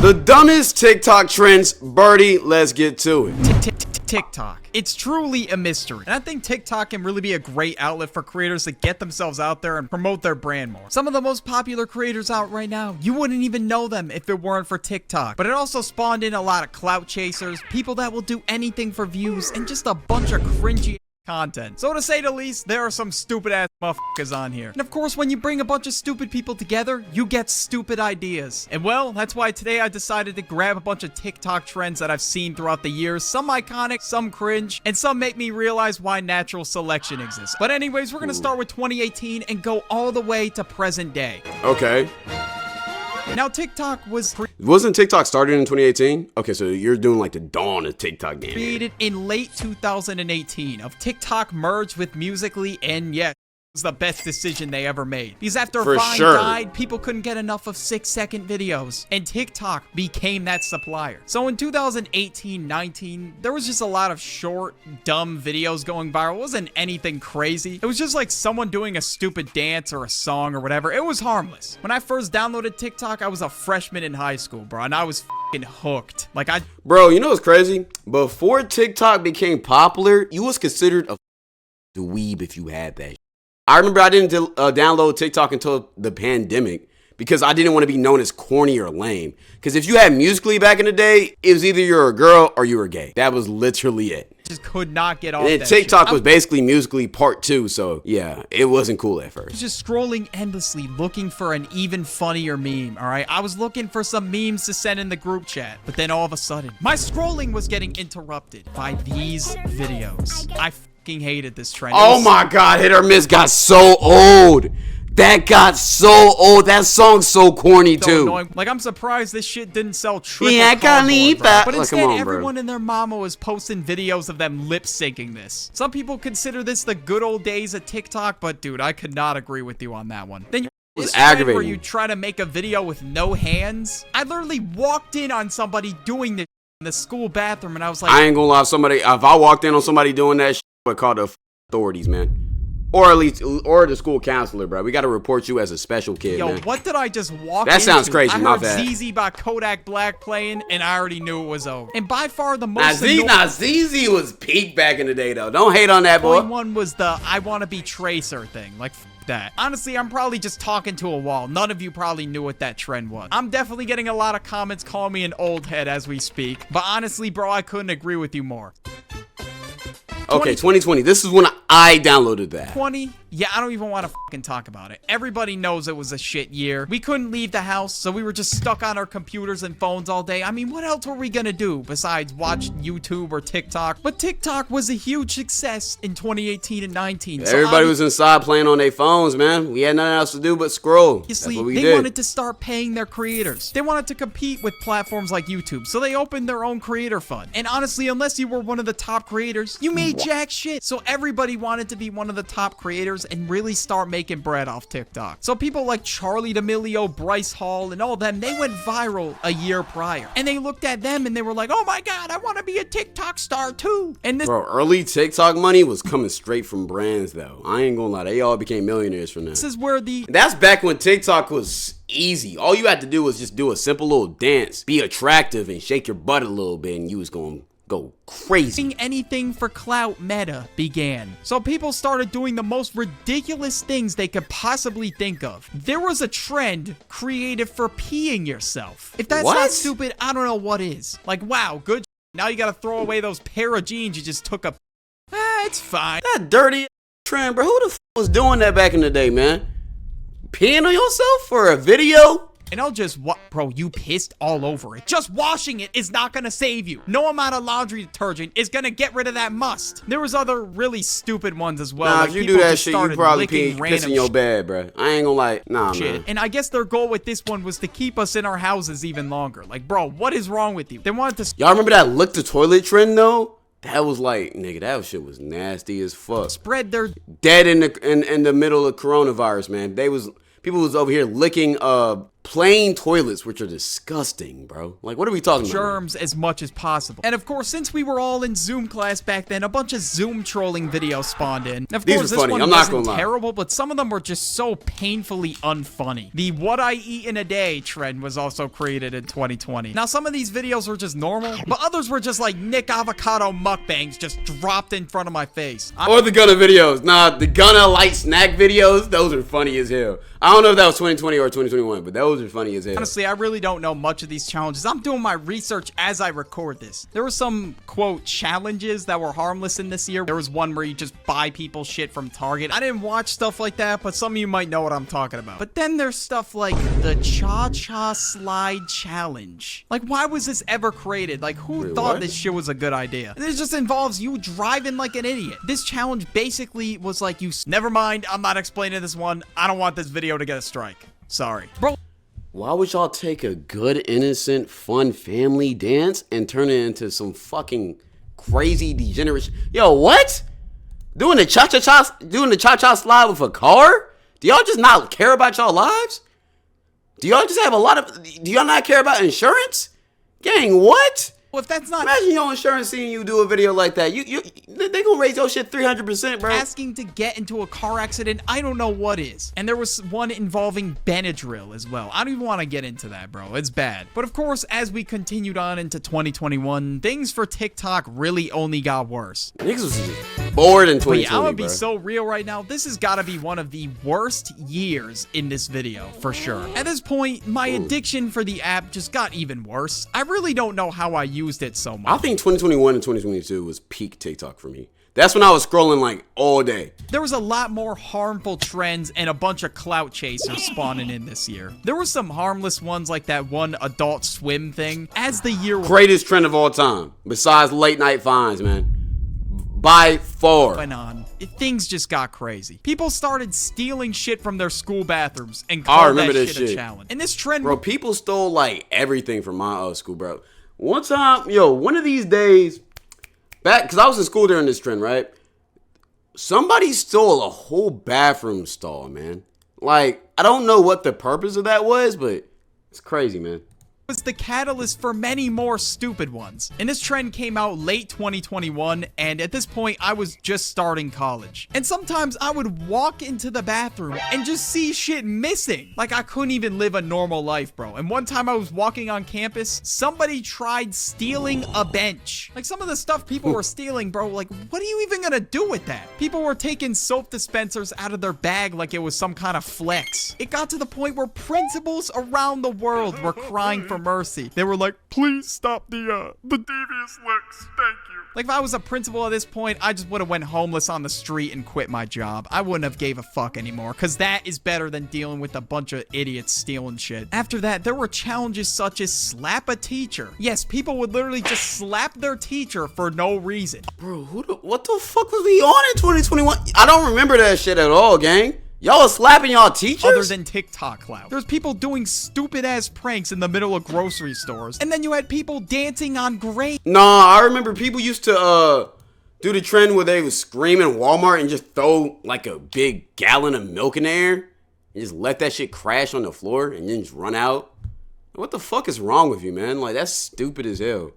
The dumbest TikTok trends, Birdie, let's get to it. TikTok. It's truly a mystery. And I think TikTok can really be a great outlet for creators to get themselves out there and promote their brand more. Some of the most popular creators out right now, you wouldn't even know them if it weren't for TikTok. But it also spawned in a lot of clout chasers, people that will do anything for views, and just a bunch of cringy content. So to say the least, there are some stupid ass motherfuckers on here. And of course, when you bring a bunch of stupid people together, you get stupid ideas. And well, that's why today I decided to grab a bunch of TikTok trends that I've seen throughout the years. Some iconic, some cringe, and some make me realize why natural selection exists. But anyways, we're gonna start with 2018 and go all the way to present day. Okay. Now, TikTok wasn't TikTok started in 2018? Okay, so you're doing like the dawn of TikTok game. Created in late 2018 of TikTok merged with Musical.ly, and yes, it was the best decision they ever made. Because after Vine died, people couldn't get enough of 6-second videos, and TikTok became that supplier. So in 2018-19, there was just a lot of short, dumb videos going viral. It wasn't anything crazy. It was just like someone doing a stupid dance or a song or whatever. It was harmless. When I first downloaded TikTok, I was a freshman in high school, bro, and I was f***ing hooked. Bro, you know what's crazy? Before TikTok became popular, you was considered a dweeb if you had that. I remember I didn't download TikTok until the pandemic because I didn't want to be known as corny or lame. Because if you had Musical.ly back in the day, it was either you're a girl or you were gay. That was literally it. Just could not get off and then that TikTok shit. was basically Musical.ly part 2, so yeah, it wasn't cool at first. Just scrolling endlessly looking for an even funnier meme, alright? I was looking for some memes to send in the group chat, but then all of a sudden, my scrolling was getting interrupted by these videos. I fucking hated this trend. Oh my god, Hit or Miss got so old. That got so old. That song's so corny too. Annoying. Like, I'm surprised this shit didn't sell triple cardboard, bro. But instead, everyone and their mama was posting videos of them lip syncing this. Some people consider this the good old days of TikTok, but dude, I could not agree with you on that one. Then was aggravating. Where you try to make a video with no hands. I literally walked in on somebody doing this in the school bathroom, and I was like, I ain't gonna lie, if I walked in on somebody doing that shit, I would call the authorities, man. Or at least, or the school counselor, bro. We got to report you as a special kid, man. What did I just walk That sounds into? crazy, my I bad. heard ZZ by Kodak Black playing, and I already knew it was over. And by far the most ZZ was peak back in the day, though. Don't hate on that, boy. One was the I want to be Tracer thing. Like, f that. Honestly, I'm probably just talking to a wall. None of you probably knew what that trend was. I'm definitely getting a lot of comments calling me an old head as we speak. But honestly, bro, I couldn't agree with you more. Okay, 2020. This is when I downloaded that. 20? Yeah, I don't even want to fucking talk about it. Everybody knows it was a shit year. We couldn't leave the house, so we were just stuck on our computers and phones all day. I mean, what else were we gonna do besides watch YouTube or TikTok? But TikTok was a huge success in 2018 and 19. Everybody was inside playing on their phones, man. We had nothing else to do but scroll. That's what we did. They wanted to start paying their creators. They wanted to compete with platforms like YouTube, so they opened their own creator fund. And honestly, unless you were one of the top creators, you made jack shit. So everybody wanted to be one of the top creators and really start making bread off TikTok. So people like Charlie D'Amelio, Bryce Hall, and all them, they went viral a year prior. And they looked at them and they were like, oh my god, I want to be a TikTok star too. And this early TikTok money was coming straight from brands though. I ain't gonna lie, they all became millionaires from that. This is where that's back when TikTok was easy. All you had to do was just do a simple little dance, be attractive, and shake your butt a little bit, and you was gonna go crazy. Anything for clout meta began. So people started doing the most ridiculous things they could possibly think of. There was a trend created for peeing yourself. If that's not stupid, I don't know what is. Like, wow, good. Now you gotta throw away those pair of jeans you just took a. It's fine. That dirty trend, bro. Who the f was doing that back in the day, man? Peeing on yourself for a video? And I'll just, bro, you pissed all over it. Just washing it is not gonna save you. No amount of laundry detergent is gonna get rid of that must. There was other really stupid ones as well. Nah, like if you do that shit, you probably piss in your bed, bro. I ain't gonna lie. Nah, man. And I guess their goal with this one was to keep us in our houses even longer. Like, bro, what is wrong with you? They wanted to. Y'all remember that lick the toilet trend though? That was like, nigga, that shit was nasty as fuck. Spread their dead in the middle of coronavirus, man. People was over here licking plain toilets, which are disgusting, bro. Like, what are we talking about? Germs as much as possible. And of course, since we were all in Zoom class back then, a bunch of Zoom trolling videos spawned in. And of These course, were this funny. one I'm not wasn't gonna lie. terrible, but some of them were just so painfully unfunny. The "what I eat in a day" trend was also created in 2020. Now, some of these videos were just normal, but others were just like Nick Avocado mukbangs just dropped in front of my face. Or the Gunna videos. Nah, the Gunna light snack videos, those are funny as hell. I don't know if that was 2020 or 2021, but those are funny as hell. Honestly, I really don't know much of these challenges. I'm doing my research as I record this. There were some, quote, challenges that were harmless in this year. There was one where you just buy people shit from Target. I didn't watch stuff like that, but some of you might know what I'm talking about. But then there's stuff like the Cha-Cha Slide Challenge. Like, why was this ever created? Like, who thought what? this shit was a good idea? This just involves you driving like an idiot. This challenge basically was like you... Never mind, I'm not explaining this one. I don't want this video to get a strike. Sorry. Bro... Why would y'all take a good, innocent, fun family dance and turn it into some fucking crazy degeneration? Yo, what? Doing the cha-cha slide with a car? Do y'all just not care about y'all lives? Do y'all just have a lot of... Do y'all not care about insurance? Gang, what? Well, if that's not... Imagine your insurance seeing you do a video like that. They gonna raise your shit 300%, bro. Asking to get into a car accident, I don't know what is. And there was one involving Benadryl as well. I don't even want to get into that, bro. It's bad. But of course, as we continued on into 2021, things for TikTok really only got worse. Niggas was just bored in 2020, I'm gonna be bro. so real right now. This has got to be one of the worst years in this video, for sure. At this point, my addiction for the app just got even worse. I really don't know how I used it so much. I think 2021 and 2022 was peak TikTok for me. That's when I was scrolling like all day. There was a lot more harmful trends and a bunch of clout chasers spawning in this year. There were some harmless ones like that one Adult Swim thing. As the year Greatest trend of all time, besides late night finds, man. By far. went on, things just got crazy. People started stealing shit from their school bathrooms and I called remember that this shit a shit. challenge. And this trend... Bro, people stole like everything from my school, bro. One time, one of these days, back, because I was in school during this trend, right? Somebody stole a whole bathroom stall, man. Like, I don't know what the purpose of that was, but it's crazy, man. was the catalyst for many more stupid ones. And this trend came out late 2021, and at this point, I was just starting college. And sometimes I would walk into the bathroom and just see shit missing. Like, I couldn't even live a normal life, bro. And one time I was walking on campus, somebody tried stealing a bench. Like, some of the stuff people were stealing, bro, like, what are you even gonna do with that? People were taking soap dispensers out of their bag like it was some kind of flex. It got to the point where principals around the world were crying for mercy. They were like, please stop the devious looks. Thank you. Like, if I was a principal at this point, I just would have went homeless on the street and quit my job. I wouldn't have gave a fuck anymore, because that is better than dealing with a bunch of idiots stealing shit. After that, there were challenges such as slap a teacher. Yes, people would literally just slap their teacher for no reason. Bro, what the fuck was we on in 2021? I don't remember that shit at all, gang. Y'all was slapping y'all teachers? Other than TikTok clout. There's people doing stupid ass pranks in the middle of grocery stores. And then you had people dancing on graves. Nah, I remember people used to do the trend where they would scream in Walmart and just throw like a big gallon of milk in the air and just let that shit crash on the floor and then just run out. What the fuck is wrong with you, man? Like, that's stupid as hell.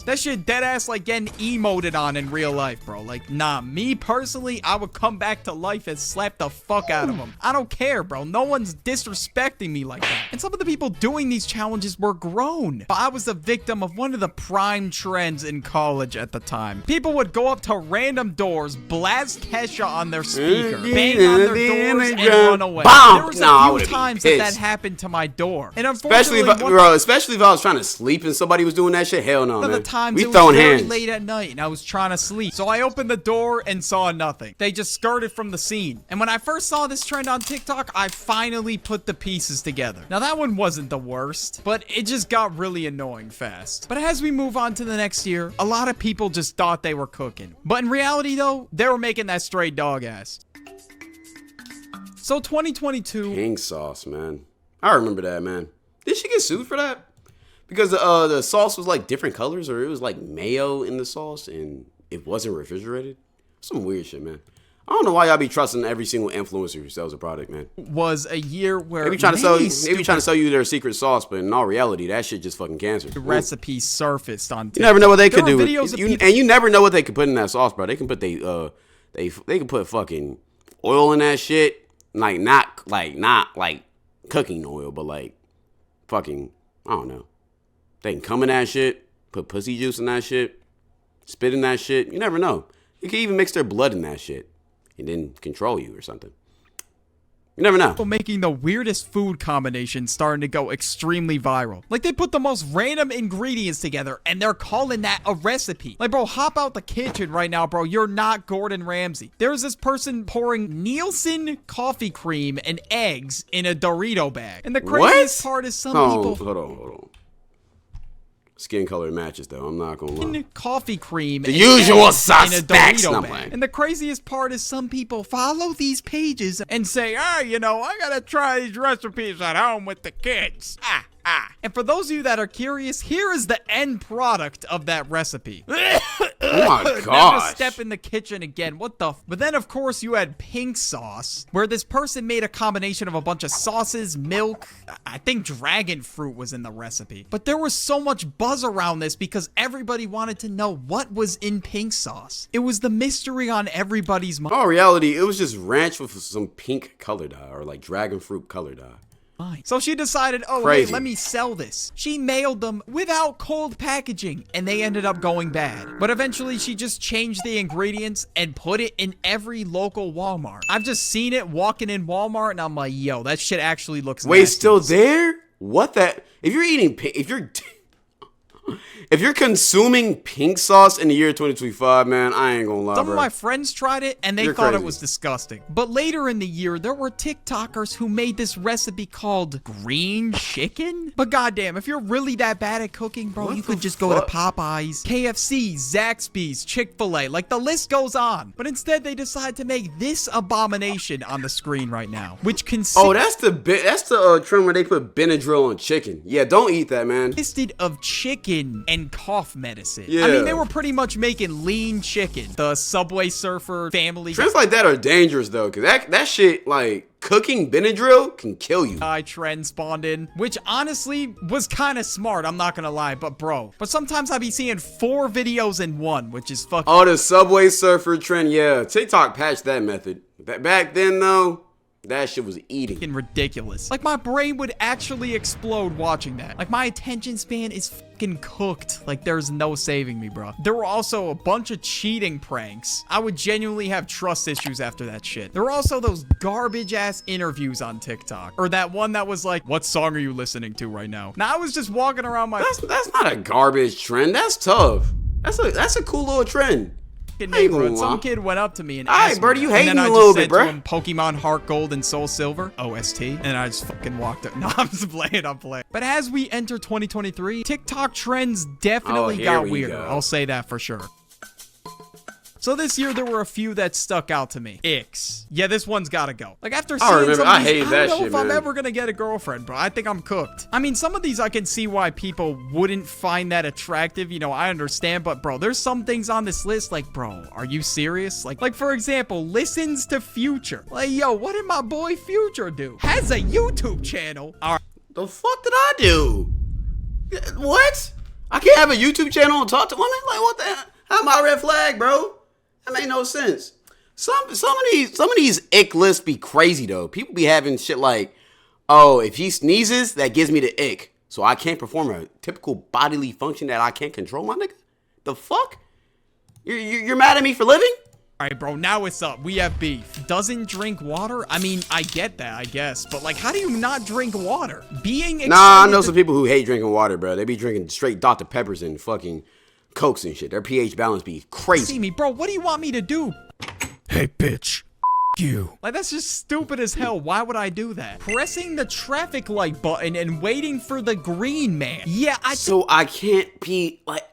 That shit dead ass like getting emoted on in real life, bro. Like, nah, me personally, I would come back to life and slap the fuck out of them. I don't care, bro. No one's disrespecting me like that. And some of the people doing these challenges were grown. But I was a victim of one of the prime trends in college at the time. People would go up to random doors, blast Kesha on their speaker, bang on their doors, and run away. There was a few times that happened to my door. And unfortunately, especially if I was trying to sleep and somebody was doing that shit, hell no, one man. of the times we it was throwing very hands. late at night and I was trying to sleep. So I opened the door and saw nothing. They just skirted from the scene. And when I first saw this trend on TikTok, I finally put the pieces together. Now that one wasn't the worst, but it just got really annoying fast. But as we move on to the next year, a lot of people just thought they were cooking. But in reality though, they were making that straight dog ass. So 2022. King sauce, man. I remember that, man. Did she get sued for that? Because the sauce was like different colors, or it was like mayo in the sauce and it wasn't refrigerated. Some weird shit, man. I don't know why y'all be trusting every single influencer who sells a product, man. Was a year where They be trying to sell you their secret sauce, but in all reality, that shit just fucking cancer. the recipe surfaced on TikTok. You never know what they could do. Videos And you never know what they could put in that sauce, bro. They can put they can put fucking oil in that shit, not like cooking oil, but like fucking, I don't know. They can come in that shit, put pussy juice in that shit, spit in that shit. You never know. You can even mix their blood in that shit and then control you or something. You never know. People making the weirdest food combinations starting to go extremely viral. Like, they put the most random ingredients together and they're calling that a recipe. Like, bro, hop out the kitchen right now, bro. You're not Gordon Ramsay. There's this person pouring Nielsen coffee cream and eggs in a Dorito bag. And the craziest part is some people... Hold on. Skin color matches, though. I'm not gonna lie. Coffee cream. The usual suspects. And the craziest part is some people follow these pages and say, I gotta try these recipes at home with the kids. And for those of you that are curious, here is the end product of that recipe. Oh my gosh. Never step in the kitchen again. What the But then, of course, you had pink sauce, where this person made a combination of a bunch of sauces, milk. I think dragon fruit was in the recipe. But there was so much buzz around this because everybody wanted to know what was in pink sauce. It was the mystery on everybody's mind. In all reality, it was just ranch with some pink color dye or like dragon fruit color dye. So she decided, hey, let me sell this. She mailed them without cold packaging, and they ended up going bad. But eventually, she just changed the ingredients and put it in every local Walmart. I've just seen it walking in Walmart, and I'm like, yo, that shit actually looks Wait, nasty. still there? What that? If you're consuming pink sauce in the year 2025, man, I ain't gonna lie, Some bro. of my friends tried it, and they thought it was disgusting. But later in the year, there were TikTokers who made this recipe called green chicken. But goddamn, if you're really that bad at cooking, bro, you could just go to Popeyes, KFC, Zaxby's, Chick-fil-A. Like, the list goes on. But instead, they decide to make this abomination on the screen right now, which consists... Oh, that's the trend where they put Benadryl on chicken. Yeah, don't eat that, man. Consisted of chicken and cough medicine. Yeah. I mean, they were pretty much making lean chicken. The Subway Surfer family. Trends like that are dangerous, though, because that shit, like, cooking Benadryl can kill you. Trend spawned in, which honestly was kind of smart, I'm not gonna lie, but sometimes I be seeing 4 videos in one, which is fucking... Oh, the Subway Surfer trend, yeah. TikTok patched that method. Back then, though, that shit was eating. Ridiculous. Like, my brain would actually explode watching that. Like, my attention span is fucking cooked. Like, there's no saving me, bro. There were also a bunch of cheating pranks. I would genuinely have trust issues after that shit. There were also those garbage ass interviews on TikTok. Or that one that was like, what song are you listening to right now? Now, I was just walking around my... That's not a garbage trend. That's tough. That's a cool little trend. Neighborhood. Some kid went up to me and asked me, Birdie, you hating a little bit, bro. Pokemon Heart Gold and Soul Silver, OST, and I just fucking walked up. No, I'm just playing. But as we enter 2023, TikTok trends definitely got weirder. I'll say that for sure. So this year, there were a few that stuck out to me. Icks. Yeah, this one's gotta go. Like, after seeing some of these, I don't know if I'm ever gonna get a girlfriend, bro. I think I'm cooked. I mean, some of these I can see why people wouldn't find that attractive. You know, I understand. But, bro, there's some things on this list, like, bro, are you serious? Like for example, listens to Future. Like, yo, what did my boy Future do? Has a YouTube channel. All right. The fuck did I do? What? I can't have a YouTube channel and talk to women? Like, what the hell? How my red flag, bro? That made no sense. Some of these ick lists be crazy though. People be having shit like, oh, if he sneezes, that gives me the ick, so I can't perform a typical bodily function that I can't control, my nigga. The fuck? You're mad at me for living? All right, bro, now it's up. We have beef. Doesn't drink water? I mean, I get that, I guess. But, like, how do you not drink water? Nah, I know some people who hate drinking water, bro. They be drinking straight Dr. Peppers and fucking Cokes and shit. Their pH balance be crazy. See me, bro, what do you want me to do? Hey, bitch. You. Like, that's just stupid as hell. Why would I do that? Pressing the traffic light button and waiting for the green man. Yeah, So I can't be, like,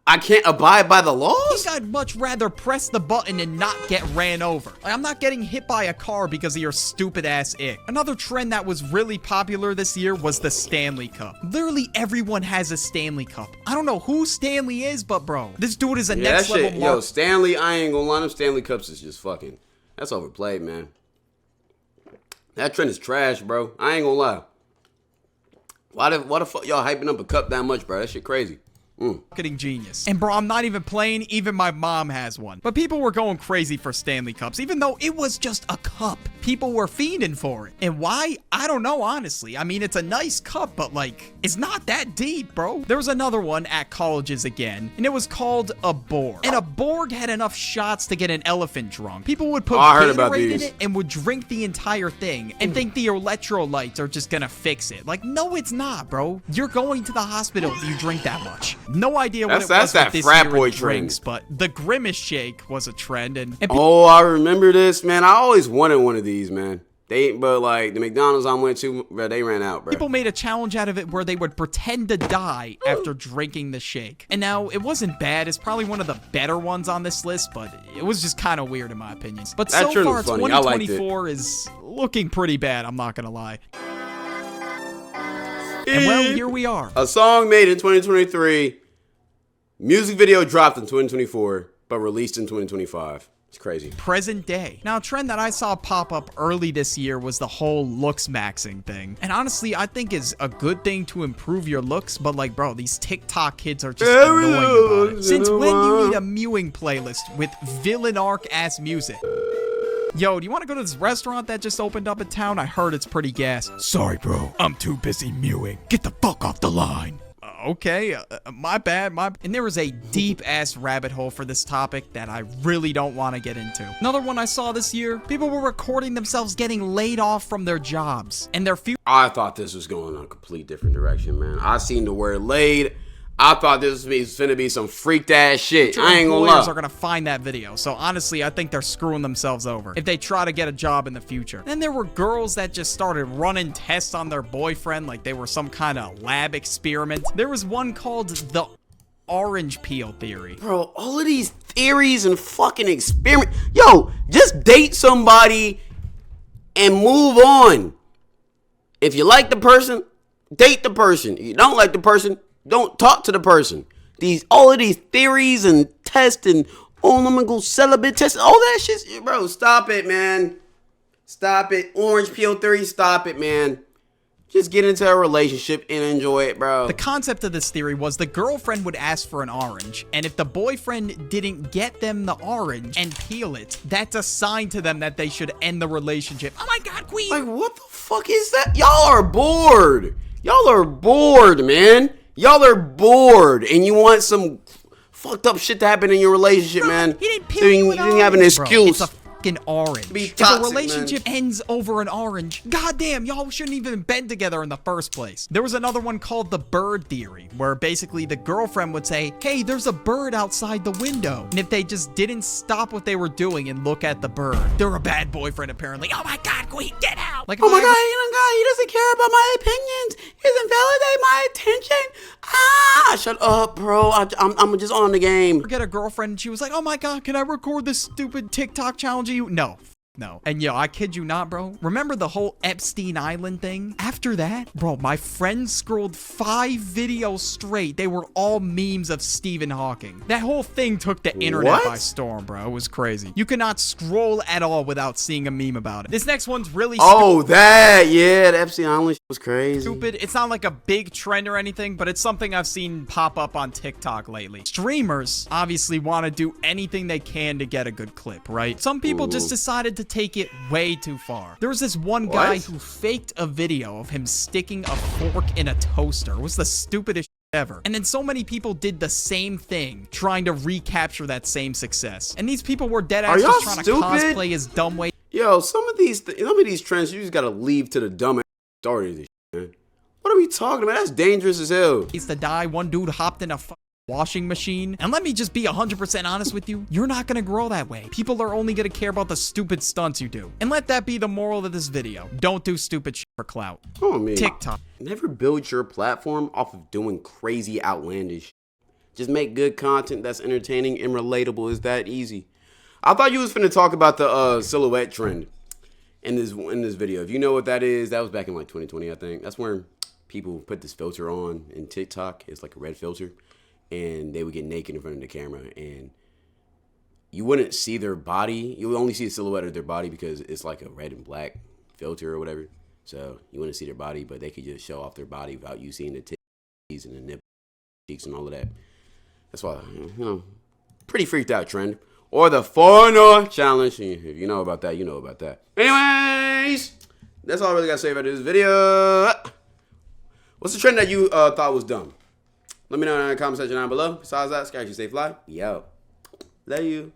I can't abide by the laws? I think I'd much rather press the button and not get ran over. Like, I'm not getting hit by a car because of your stupid ass ick. Another trend that was really popular this year was the Stanley Cup. Literally everyone has a Stanley Cup. I don't know who Stanley is, but bro, this dude is a next level Yo, Stanley, I ain't gonna lie, them Stanley Cups is just fucking... That's overplayed, man. That trend is trash, bro. I ain't gonna lie. Why the fuck y'all hyping up a cup that much, bro? That shit crazy. Marketing genius. And bro, I'm not even playing, even my mom has one. But people were going crazy for Stanley Cups, even though it was just a cup. People were fiending for it. And why? I don't know, honestly. I mean, it's a nice cup, but like, it's not that deep, bro. There was another one at colleges again, and it was called a Borg. And a Borg had enough shots to get an elephant drunk. People would put Gatorade in it and would drink the entire thing and think the electrolytes are just gonna fix it. Like, no, it's not, bro. You're going to the hospital if you drink that much. No idea what it was with this frat boy drinks, but the Grimace shake was a trend. And oh, I remember this, man. I always wanted one of these, man. But like the McDonald's I went to, bro, they ran out, bro. People made a challenge out of it where they would pretend to die after drinking the shake. And now it wasn't bad. It's probably one of the better ones on this list, but it was just kind of weird in my opinion. But so far, 2024 is looking pretty bad. I'm not gonna lie. And well, here we are. A song made in 2023. Music video dropped in 2024, but released in 2025. It's crazy. Present day. Now, a trend that I saw pop up early this year was the whole looks maxing thing. And honestly, I think is a good thing to improve your looks, but like, bro, these TikTok kids are just annoying about it. Since when do you need a mewing playlist with villain arc-ass music? Yo, do you want to go to this restaurant that just opened up in town? I heard it's pretty gas. Sorry, bro. I'm too busy mewing. Get the fuck off the line. Okay, my bad, And there was a deep-ass rabbit hole for this topic that I really don't want to get into. Another one I saw this year, people were recording themselves getting laid off from their jobs. And their I thought this was going in a complete different direction, man. I seen the word laid. I thought this was finna be some freaked ass shit. I ain't gonna lie. Employers are gonna find that video. So honestly, I think they're screwing themselves over if they try to get a job in the future. Then there were girls that just started running tests on their boyfriend like they were some kind of lab experiment. There was one called the orange peel theory. Bro, all of these theories and fucking experiment. Yo, just date somebody and move on. If you like the person, date the person. If you don't like the person, don't talk to the person. All of these theories and tests and I'm gonna go celibate test, all that shit, bro. Stop it, man. Stop it. Orange peel theory. Stop it, man. Just get into a relationship and enjoy it, bro. The concept of this theory was the girlfriend would ask for an orange, and if the boyfriend didn't get them the orange and peel it, that's a sign to them that they should end the relationship. Oh my God, queen. Like, what the fuck is that? Y'all are bored. Y'all are bored, man. Y'all are bored, and you want some fucked up shit to happen in your relationship, man. He didn't peel you didn't have an excuse. It's a fucking orange. Be toxic, if a relationship ends over an orange, goddamn, y'all shouldn't even been together in the first place. There was another one called the bird theory, where basically the girlfriend would say, hey, there's a bird outside the window. And if they just didn't stop what they were doing and look at the bird, they're a bad boyfriend, apparently. Oh my God, queen, get out. Like, oh my God, he doesn't care about my opinions. He doesn't validate my attention. Shut up, bro. I'm just on the game. Get a girlfriend, and she was like, oh my God, can I record this stupid TikTok challenge of you? No. And yo, I kid you not, bro. Remember the whole Epstein Island thing? After that, bro, my friend scrolled 5 videos straight. They were all memes of Stephen Hawking. That whole thing took the internet by storm, bro. It was crazy. You cannot scroll at all without seeing a meme about it. This next one's really stupid. Oh, the Epstein Island shit was crazy. Stupid. It's not like a big trend or anything, but it's something I've seen pop up on TikTok lately. Streamers obviously want to do anything they can to get a good clip, right? Some people just decided to take it way too far. There was this one guy who faked a video of him sticking a fork in a toaster. It was the stupidest shit ever. And then so many people did the same thing, trying to recapture that same success. And these people were dead ass just trying to cosplay his dumb way. Yo, some of these trends you just gotta leave to the dumb stories, this shit, man. What are we talking about? That's dangerous as hell. He's to die. One dude hopped in a washing machine. And let me just be 100% honest with you. You're not gonna grow that way. People are only gonna care about the stupid stunts you do. And let that be the moral of this video. Don't do stupid shit for clout. Oh, man. TikTok. Never build your platform off of doing crazy, outlandish shit. Just make good content that's entertaining and relatable. It's that easy. I thought you was finna talk about the silhouette trend in this video. If you know what that is, that was back in like 2020, I think. That's where people put this filter on in TikTok. It's like a red filter. And they would get naked in front of the camera, and you wouldn't see their body. You would only see the silhouette of their body because it's like a red and black filter or whatever. So you wouldn't see their body, but they could just show off their body without you seeing the titties and the nipples, cheeks, and all of that. That's why, pretty freaked out trend. Or the foreigner challenge. If you know about that, you know about that. Anyways, that's all I really got to say about this video. What's the trend that you thought was dumb? Let me know in the comment section down below. Besides that, stay fly. Yo. Love you.